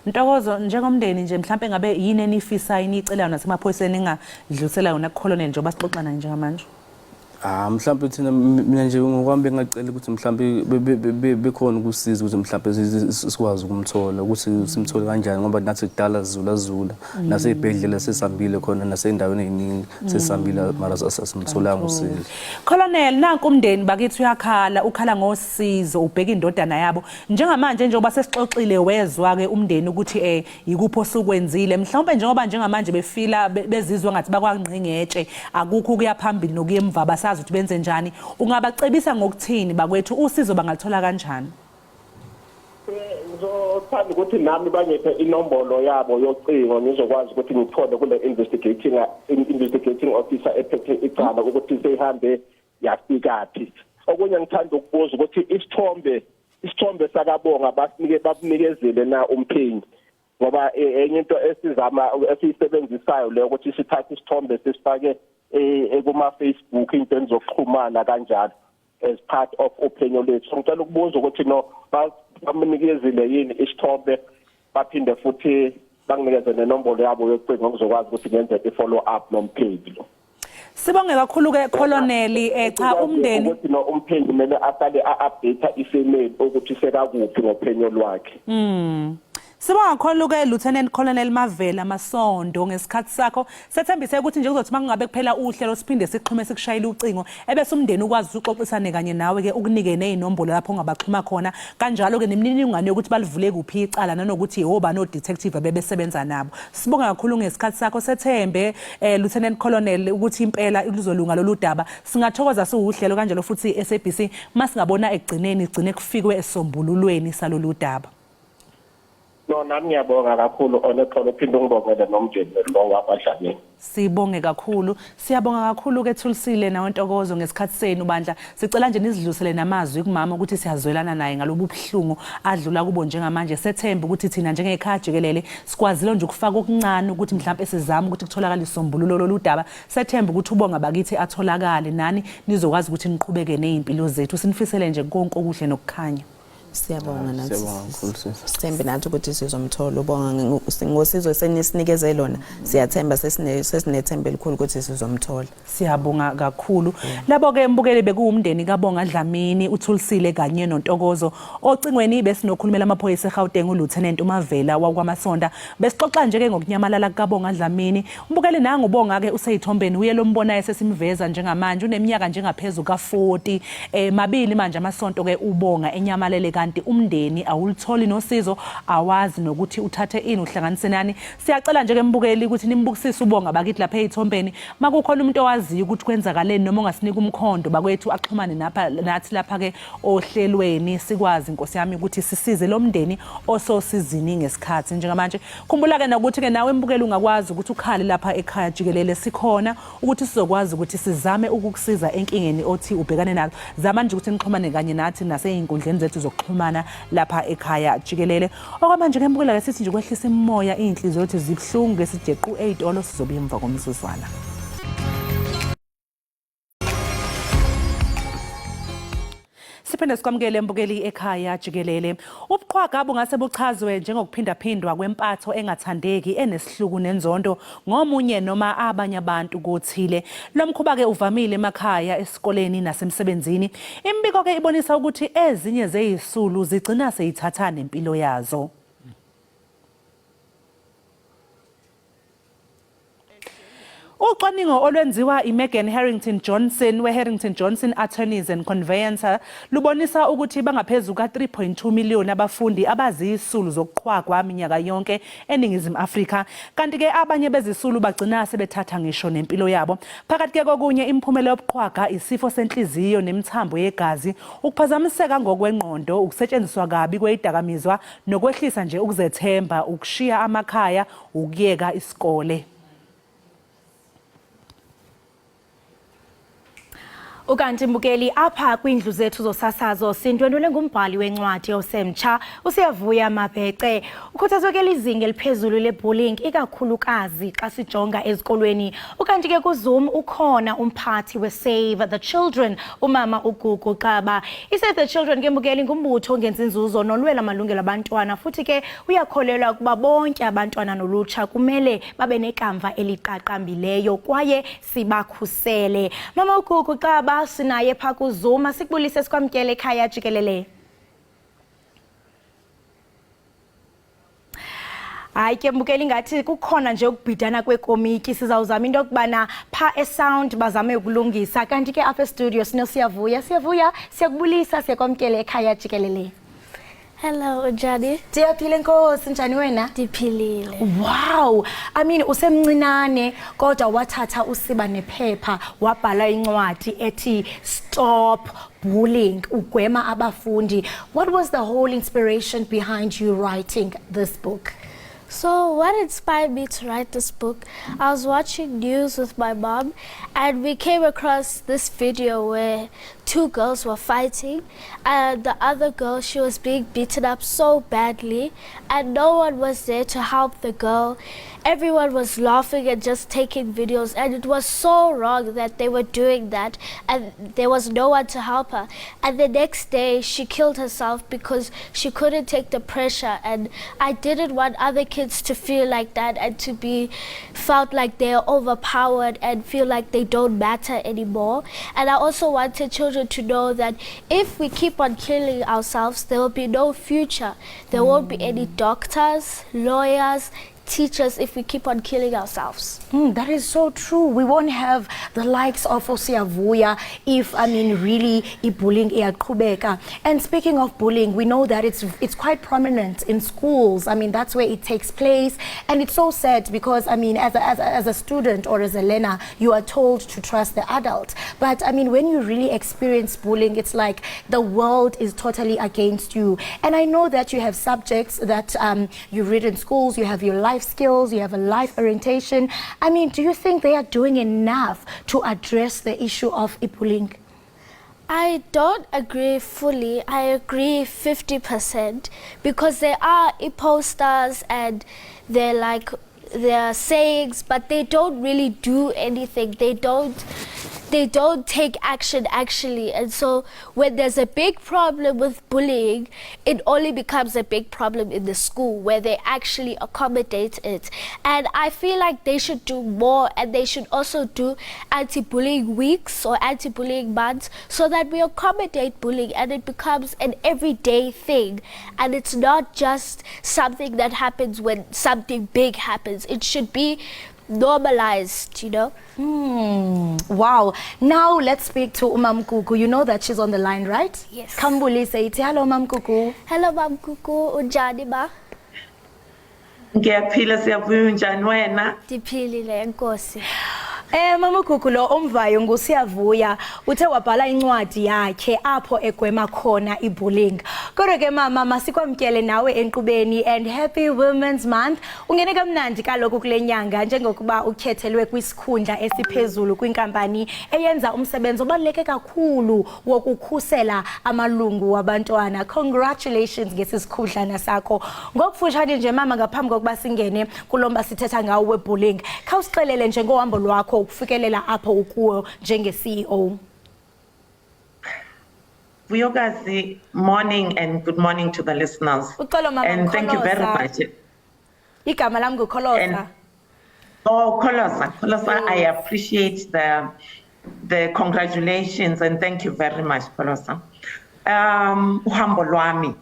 Speaker 1: Ntokozo njengomndeni nje mhlawumbe ngabe yini enifisa inicelayo nasemaphoyiseni engadlulisela yona kucolonel njengoba sixoxana njengamanje
Speaker 7: mhlawumbe thina mina nje ngokwami ngicela ukuthi mhlawumbe bekhona ukusiza ukuthi mhlawumbe sikwazi ukumthola ukuthi simthole kanjani ngoba nathi kudala zula nasezibhedlela sesihambile khona nasendaweni eziningi sesihambile mara asimtholanga usizo
Speaker 1: Colonel nanku umndeni bakithi ukhala ngosizo ubheka indodana yabo njengamanje njengoba sesixoxile wezwa ke umndeni ukuthi yikupho sokwenzile mhlawumbe njengoba njengamanje befila bezizwa ngathi bakwangqingetshe akukho kuyaphambili nokuyemva basazi ukuthi benze njani ungabacebisa ngokuthini bakwethu usizo bangalithola kanjani
Speaker 6: ngizothanda ukuthi nami bangiphe inombolo yabo yocingo ngizokwazi ukuthi ngithole kule investigating officer ephethe icala ukuthi seyihambe yafikaphi okunye ngithanda ukubuza ukuthi isithombe sakabonga banikezele na umphenyi ngoba enye into esiyisebenzisayo leyo ukuthi sithathe isithombe sisifake kuma Facebook into zokuxhumana kanjalo as part of opinion lethu ngicela ukubuza ukuthi no bamnikezile yini isithombe baphinde futhi banginikeze nenombolo yabo yocingo ngizokwazi ukuthi ngenze i follow up nomphenyi lo
Speaker 1: Sibonge kakhulu ke Colonel cha umndeni
Speaker 6: ukuthi no umphenyi kumele aqale a-update ifamily ukuthi sekakuphi ngophenyo lwakhe.
Speaker 1: Sibonga kakhulu ke Lieutenant Colonel Mavela Masondo ngesikhathi sakho sethembise ukuthi nje kuzothi mangabe kuphela uhlelo siphinde sixhume sikushayela ucingo ebese umndeni ukwazi ukuxoxisana kanye nawe ke ukunike nezinombolo lapho ungabaxhuma khona kanjalo ke nemininingwane yokuthi balivule kuphi icala nanokuthi yihoba no detective abebesebenza nabo. Sibonga kakhulu ngesikhathi sakho sethembe Lieutenant Colonel ukuthi impela luzolunga lolu daba singathokoza siwuhlelo kanjalo futhi SABC masingabona egcineni igcine kufikwe esombululweni salolu daba.
Speaker 6: No, nami ngiyabonga kakhulu onexolo phinde ngibongele nomndeni lo wabadlamini.
Speaker 1: Sibonge kakhulu siyabonga kakhulu ke Thulisile nawe Ntokozo ngesikhathi senu bandla sicela nje nizidlulisele namazwi kumama ukuthi siyazwelana naye ngalobu buhlungu adlula kubo njengamanje sethemba ukuthi thina njengekhaya Jikelele sikwazile nje ukufaka okuncane ukuthi mhlawumbe sizame ukuthi kutholakala isombululo loludaba sethemba ukuthi ubonga bakithi atholakale nani nizokwazi ukuthi niqhubeke nezimpilo zethu sinifisele nje konke okuhle nokukhanya.
Speaker 5: Siyabonga nathi. Sithembe nathi ukuthi sizomthola ubonga ngosizo senisinikeze lona. Siyathemba sesinethemba elikhulu ukuthi sizomthola.
Speaker 1: Siyabonga kakhulu. Labo ke mbukeli bekuwumndeni kaBonga Dlamini uThulisile kanye noNtokozo ocingweni besinokhulumela amaphoyisa eGauteng uLieutenant uMavela wakwaMasonda besixoxa nje ke ngokunyamalala kaBonga Dlamini. Umbukeli nangu ubonga ke useyithombeni uye lombona esesimveza njengamanje uneminyaka njengaphezulu ka40 mabili manje amasonto ke ubonga enyamalele kanti umndeni awulitholi nosizo awazi nokuthi uthathe ini uhlanganise nani. Siyacela nje ke mbukeli ukuthi nimbukisise ubonga bakithi lapha ezithombeni makukhona umuntu owaziyo ukuthi kwenzakaleni noma ungasinika umkhondo bakwethu axhumane nathi lapha ke ohlelweni sikwazi Nkosi yami ukuthi sisize lo mndeni ososizini ngesikhathi njengamanje. Khumbula ke nokuthi ke nawe mbukeli ungakwazi ukuthi ukhale lapha ekhaya Jikelele sikhona ukuthi sizokwazi ukuthi sizame ukukusiza enkingeni othi ubhekane nalo. Zama nje ukuthi nixhumane kanye nathi nasey'inkundleni zethu zokuxhumana lapha ekhaya Jikelele. Okwamanje ke mbukela ke sithi nje kwehlisa imoya inhliziyo zethu zibhlungu ngesijequ 8 sizobe emva komsuzwana. Siphinde sikwamukele mbukeli ekhaya Jikelele. Ubuqhwaga bungase buchazwe njengokuphindaphindwa kwempatho engathandeki enesihluku nenzondo ngomunye noma abanye abantu kothile. Lo mkhuba ke uvamile emakhaya esikoleni nasemsebenzini. Imbiko ke ibonisa ukuthi ezinye zeyisulu zigcina seyithatha nempilo yazo. Ucwaningo olwenziwa iMegan Harrington Johnson we-Harrington Johnson Attorneys and Conveyancer lubonisa ukuthi bangaphezulu ka-3.2 million abafundi abazisulu zokuqhwagwa minyaka yonke eNingizimu Afrika kanti ke abanye bezisulu bagcina sebethatha ngisho nempilo yabo. Phakathi ke kokunye imiphumela yobuqhwaga isifo senhliziyo nemithambo yegazi ukuphazamiseka ngokwengqondo ukusetshenziswa kabi kwezidakamizwa nokwehlisa nje ukuzethemba ukushiya amakhaya ukuyeka isikole.
Speaker 2: Ukanti mbukeli apha kwindlu zethu zosasazo sindwendwele ngumbhali wencwadi osemtsha usiyavuya Mabhece ukhuthazwe izinga eliphezulu lebullying ikakhulukazi xa sijonga ezikolweni. Ukanti ke kuZoom ukhona umphathi we-Save the Children umama uGugu Qaba. I-Save the Children ke mbukeli ngumbutho ongenza inzuzo nolwela amalungelo abantwana futhi ke uyakholelwa ukuba bonke abantwana nolutsha kumele babe nekamva eliqaqambileyo kwaye sibakhusele. Mama uGugu Qaba sinaye pha kuZoom sikubulise sikwamkele ekhaya Jikelele. Hayi ke mbukeli ngathi kukhona nje ukubhidana kwekomiki sizawuzama into yokubana pha esound bazame ukulungisa kanti ke apha estudio siyavuya siyakubulisa siyakwamkele ekhaya Jikelele.
Speaker 8: Hello, Jadi.
Speaker 2: Ndiyaphila Nkosi, njani wena?
Speaker 8: Ndiphilile.
Speaker 2: Wow, I mean usemncinane kodwa wathatha usiba nephepha wabhala incwadi ethi Stop Bullying ugwema abafundi. What was the whole inspiration behind you writing this book?
Speaker 8: So what inspired me to write this book, I was watching news with my mom and we came across this video where two girls were fighting and the other girl, she was being beaten up so badly and no one was there to help the girl everyone was laughing and just taking videos, and it was so wrong that they were doing that, and there was no one to help her. And the next day she killed herself because she couldn't take the pressure, and I didn't want other kids to feel like that and to be felt like they're overpowered and feel like they don't matter anymore. And I also wanted children to know that if we keep on killing ourselves, there will be no future. There won't be any doctors, lawyers, teachers if we keep on killing ourselves.
Speaker 2: That is so true. We won't have the likes of Osiavuya if, really, bullying iyaqhubeka. And speaking of bullying, we know that it's quite prominent in schools. That's where it takes place. And it's so sad because, as a student or as a learner, you are told to trust the adult. But, when you really experience bullying, it's like the world is totally against you. And I know that you have subjects that you read in schools, you have your life skills, you have a life orientation. Do you think they are doing enough to address the issue of bullying?
Speaker 8: I don't agree fully. I agree 50% because there are posters and they're sayings, but they don't really do anything. They don't take action actually. And so when there's a big problem with bullying, it only becomes a big problem in the school where they actually accommodate it. And I feel like they should do more, and they should also do anti-bullying weeks or anti-bullying months so that we accommodate bullying and it becomes an everyday thing. And it's not just something that happens when something big happens. It should be normalized,
Speaker 2: Wow. Now let's speak to Umam Kuku. You know that she's on the line, right?
Speaker 8: Yes.
Speaker 2: Kambuli, say it. Hello, Mam Kuku.
Speaker 8: Hello, Mam Kuku. Unjani ba?
Speaker 9: Ngiyaphila siyavuya njani wena?
Speaker 8: Ndiphilile enkosi.
Speaker 2: Mama Kuku lo omvayo nguSiyavuya uthe wabhala incwadi yakhe apho egwema khona ibullying. Kodwa ke mama masikwamkele nawe enkqubeni and happy Women's Month. Ungene kamnandi kaloku kule nyanga njengokuba ukhethelwe kwisikhundla esiphezulu kwinkampani eyenza umsebenzi obaluleke kakhulu wokukhusela amalungu wabantwana. Congratulations ngesisikhundlana sakho. Ngokufutshane nje mama ngaphambi kokuba singene kulomba sithetha ngawo webullying. Khawusixelele nje ngohambo lwakho ukufikelela apho ukuwo njenge-CEO.
Speaker 9: Vuyokazi, morning and good morning to the listeners. And thank you very much.
Speaker 2: Igama lam nguKholosa.
Speaker 9: Oh, Kholosa, I appreciate the congratulations and thank you very much, Kholosa. Uhambo lwami.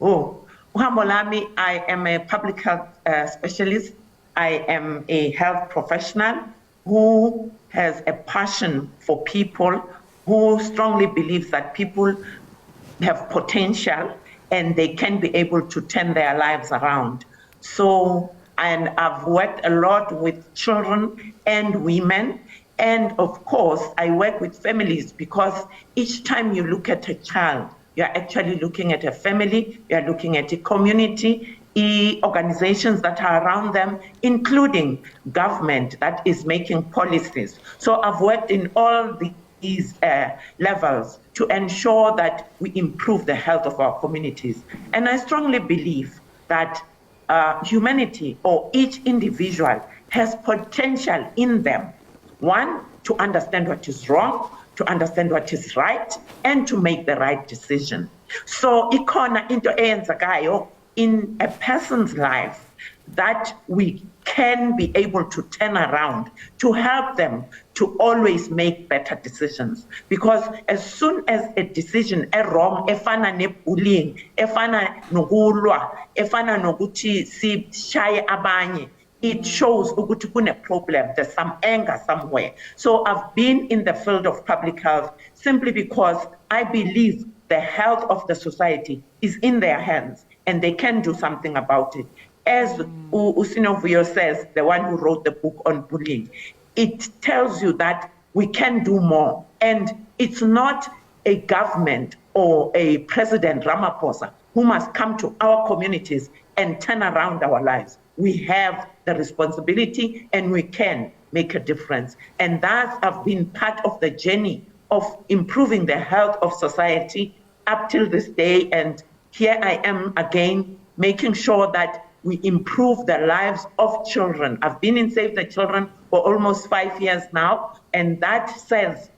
Speaker 9: Uhambo lwami, I am a public health specialist. I am a health professional who has a passion for people, who strongly believes that people have potential and they can be able to turn their lives around. So, and I've worked a lot with children and women. And of course, I work with families because each time you look at a child, you're actually looking at a family, you're looking at a community, organizations that are around them, including government that is making policies. So I've worked in all these levels to ensure that we improve the health of our communities. And I strongly believe that humanity or each individual has potential in them. One, to understand what is wrong, to understand what is right, and to make the right decision. So ikhona into eyenzekayo in a person's life that we can be able to turn around to help them to always make better decisions. Because as soon as a decision is wrong, efana nebullying, efana nokulwa, efana nokuthi sishaye abanye, it shows ukuthi kune problem, there's some anger somewhere. So I've been in the field of public health simply because I believe the health of the society is in their hands and they can do something about it. As Usinovuyo says, the one who wrote the book on bullying, it tells you that we can do more. And it's not a government or a President Ramaphosa who must come to our communities and turn around our lives. We have the responsibility and we can make a difference. And that have been part of the journey of improving the health of society up till this day. And here I am again, making sure that we improve the lives of children. I've been in Save the Children for almost 5 years now, and that says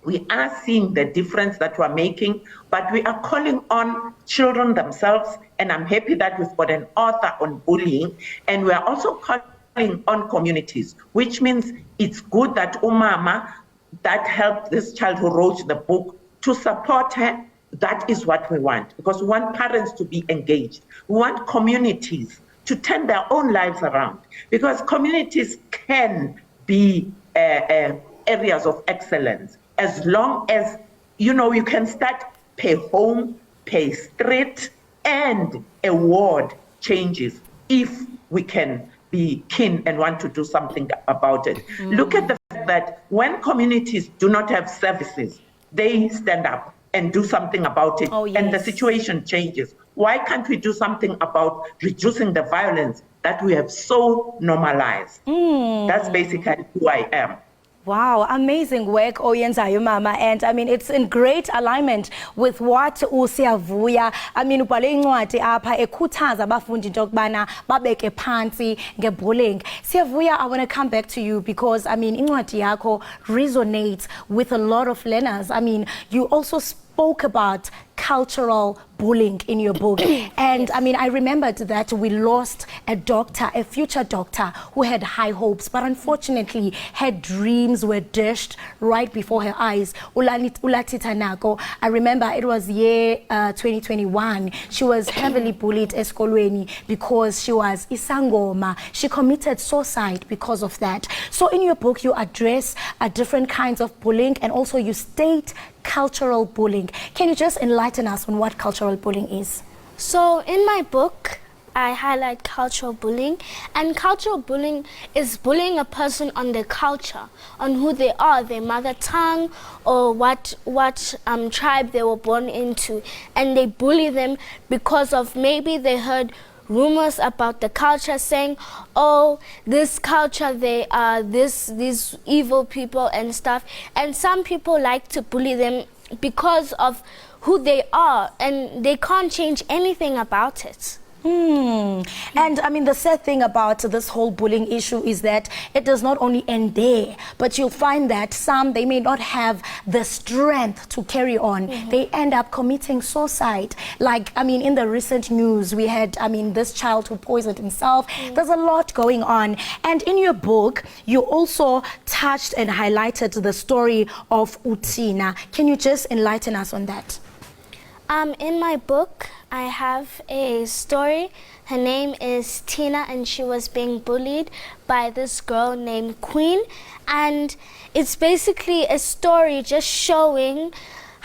Speaker 9: we are seeing the difference that we're making, but we are calling on children themselves, and I'm happy that we've got an author on bullying, and we are also calling on communities, which means it's good that umama that helped this child who wrote the book to support her. That is what we want, because we want parents to be engaged. We want communities to turn their own lives around, because communities can be areas of excellence as long as, you know, you can start per home, per street, and a ward changes if we can be keen and want to do something about it. Look at the fact that when communities do not have services, they stand up and do something about it, and the situation changes. Why can't we do something about reducing the violence that we have so normalized? That's basically who I am.
Speaker 2: Wow, amazing work oyenzayo mama, and I mean it's in great alignment with what uSiyavuya, I mean ubhale incwadi apha ekhuthaza abafundi into yokubana babeke phansi ngebullying. Siyavuya, I want to come back to you because I mean incwadi yakho resonates with a lot of learners. I mean you also spoke about cultural bullying in your book, and I mean I remembered that we lost a doctor, a future doctor who had high hopes, but unfortunately her dreams were dashed right before her eyes. Ulatita Nako, I remember it was year 2021. She was heavily bullied esikolweni because she was isangoma. She committed suicide because of that. So in your book you address different kinds of bullying, and also you state cultural bullying. Can you just enlighten us on what cultural bullying is?
Speaker 8: So in my book, I highlight cultural bullying, and cultural bullying is bullying a person on their culture, on who they are, their mother tongue, or what tribe they were born into, and they bully them because of maybe they heard rumors about the culture saying, oh, this culture, they are these evil people and stuff, and some people like to bully them because of who they are, and they can't change anything about it.
Speaker 2: And I mean the sad thing about this whole bullying issue is that it does not only end there, but you'll find that some, they may not have the strength to carry on. They end up committing suicide. Like, I mean, in the recent news, we had, I mean, this child who poisoned himself. There's a lot going on. And in your book, you also touched and highlighted the story of Utina. Can you just enlighten us on that?
Speaker 8: In my book, I have a story. Her name is Tina, and she was being bullied by this girl named Queen. And it's basically a story just showing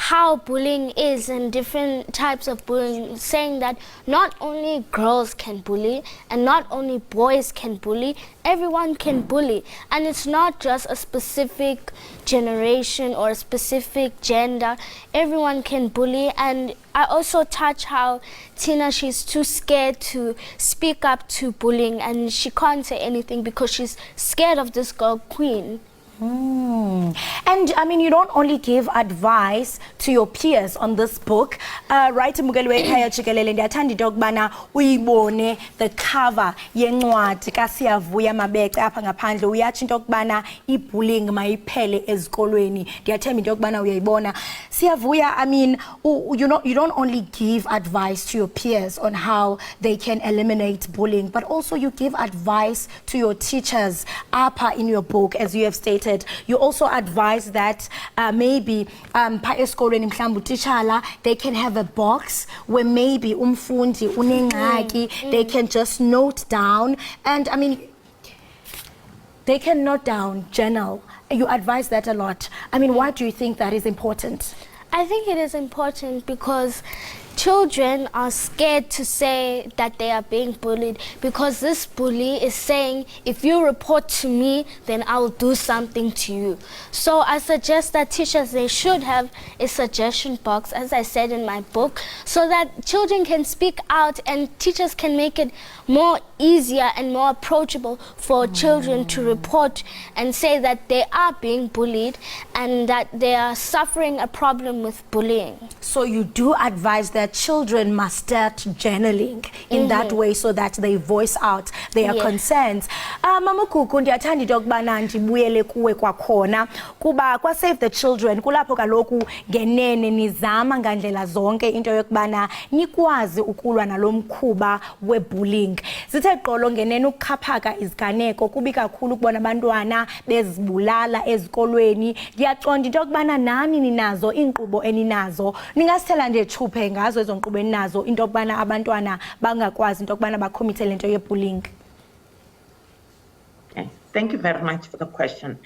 Speaker 8: how bullying is and different types of bullying, saying that not only girls can bully and not only boys can bully, everyone can bully. And it's not just a specific generation or a specific gender, everyone can bully. And I also touch how Tina, she's too scared to speak up to bullying, and she can't say anything because she's scared of this girl Queen.
Speaker 2: And I mean, you don't only give advice to your peers on this book, right? Ekhaya Jikelele, ndiyathanda into yokubana uyibone the cover yencwadi kaSiyavuya Mabece apha ngaphandle, uyatsho into yokubana ibullying mayiphele ezikolweni. Ndiyathemba into yokubana uyayibona. Siyavuya, I mean, you don't only give advice to your peers on how they can eliminate bullying, but also you give advice to your teachers apha in your book, as you have stated. You also advise that maybe pa esikolweni mhlawumbe utitshala, they can have a box where maybe umfundi unengxaki, they can just note down, and I mean they can note down, journal. You advise that a lot. I mean, why do you think that is important?
Speaker 8: I think it is important because children are scared to say that they are being bullied, because this bully is saying, if you report to me, then I will do something to you. So I suggest that teachers, they should have a suggestion box, as I said in my book, so that children can speak out and teachers can make it more easier and more approachable for children to report and say that they are being bullied and that they are suffering a problem with bullying.
Speaker 2: So you do advise that children must start journaling in that way so that they voice out their concerns. Mama Gugu, ndiyathanda into yokubana ndibuyele kuwe kwakhona kuba kwa Save the Children kulapho kaloku ngenene nizama ngandlela zonke into yokubana nikwazi ukulwa nalomkhuba webullying. Sithe qolo ngenene ukukhaphaka iziganeko kubi kakhulu ukubona abantwana bezibulala ezikolweni. Ndiyaqonda into yokubana nani ninazo inkqubo eninazo. Ningasithela nje chuphe ngazo ezo nkqubo eninazo into yokubana abantwana bangakwazi into yokubana bakhomithe lento yebullying.
Speaker 9: Okay. Thank you very much for the question.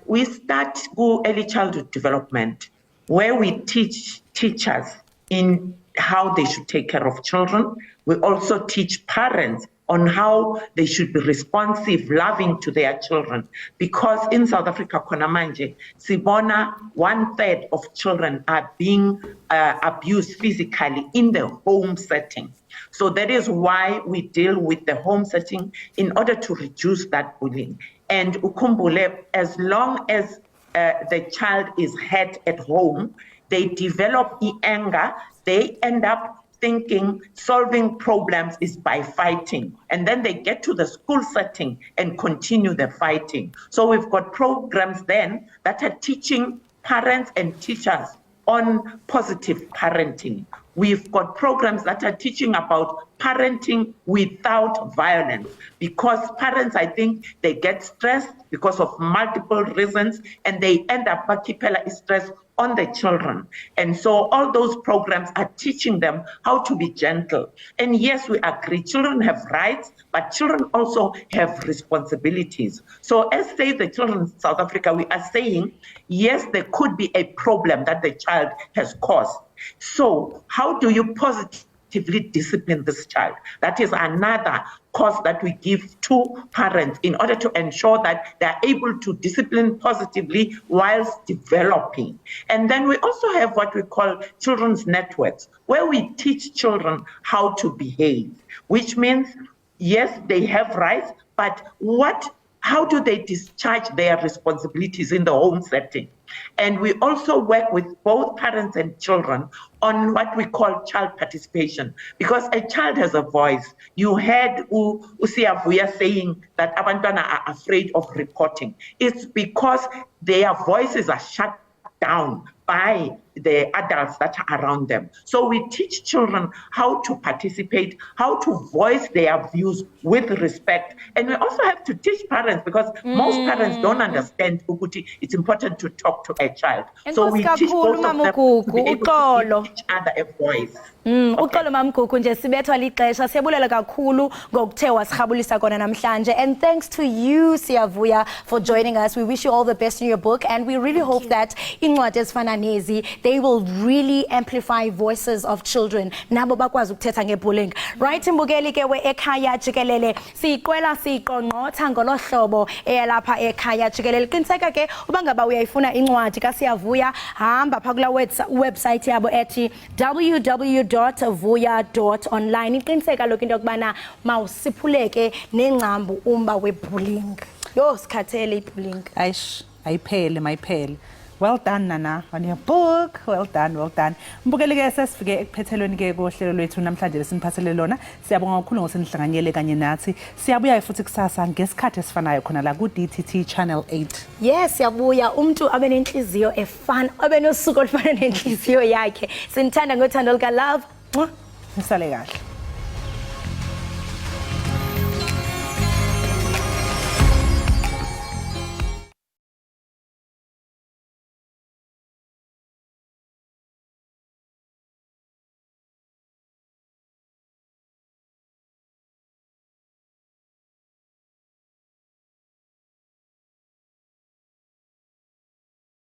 Speaker 9: We start early childhood development where we teach teachers in how they should take care of children. We also teach parents on how they should be responsive, loving to their children. Because in South Africa, Konamanje, Sibona, 1/3 of children are being abused physically in the home setting. So that is why we deal with the home setting in order to reduce that bullying. And Ukumbule, as long as the child is hurt at home, they develop anger, they end up thinking solving problems is by fighting. And then they get to the school setting and continue the fighting. So we've got programs then that are teaching parents and teachers on positive parenting. We've got programs that are teaching about parenting without violence, because parents, I think, they get stressed because of multiple reasons and they end up keeping stress on the children. And so all those programs are teaching them how to be gentle. And yes, we agree, children have rights, but children also have responsibilities. So as Save the Children in South Africa, we are saying, yes, there could be a problem that the child has caused. So how do you positively discipline this child? That is another course that we give to parents in order to ensure that they're able to discipline positively whilst developing. And then we also have what we call children's networks, where we teach children how to behave, which means, yes, they have rights, but how do they discharge their responsibilities in the home setting? And we also work with both parents and children on what we call child participation, because a child has a voice. You heard Usiavuya saying that abantwana are afraid of reporting. It's because their voices are shut down by the adults that are around them. So we teach children how to participate, how to voice their views with respect. And we also have to teach parents, because most parents don't understand Ukuti, it's important to talk to a child. So we teach both of them to be able to give each other a voice.
Speaker 2: Uxolo Mama Gugu nje sibethwa lixesha siyabulela kakhulu ngokuthe wasirhabulisa kona namhlanje, and thanks to you Siyavuya for joining us. We wish you all the best in your book, and we really hope that incwadi ezifana nezi they will really amplify voices of children nabo bakwazi ukuthetha ngebullying. Right, mbukeli ke we Ekhaya Jikelele siyiqwela siqonqotha ngolohlobo eyalapha Ekhaya Jikelele. Qiniseka ke uba ngaba uyayifuna incwadi ka Siyavuya, hamba pha kula website yabo ethi www.vuya.online. Iqiniseka lokho into yokubana mawusiphuleke nengcambu umba webullying. Yo sikhathele ibullying.
Speaker 1: Aish, ayiphele mayiphele. Well done Nana on your book. Well done, well done. Mbukeli ke sesifike ekuphethelweni ke kohlelo lwethu namhlanje lesiniphathele lona. Siyabonga kakhulu ngosenihlanganyele kanye nathi. Siyabuya futhi kusasa ngesikhathi esifanayo khona la ku DTT Channel 8.
Speaker 2: Yes, siyabuya umuntu abe nenhliziyo efana, abe nosuku olufana nenhliziyo yakhe. Sinithanda ngothando lika love.
Speaker 1: Nisale kahle.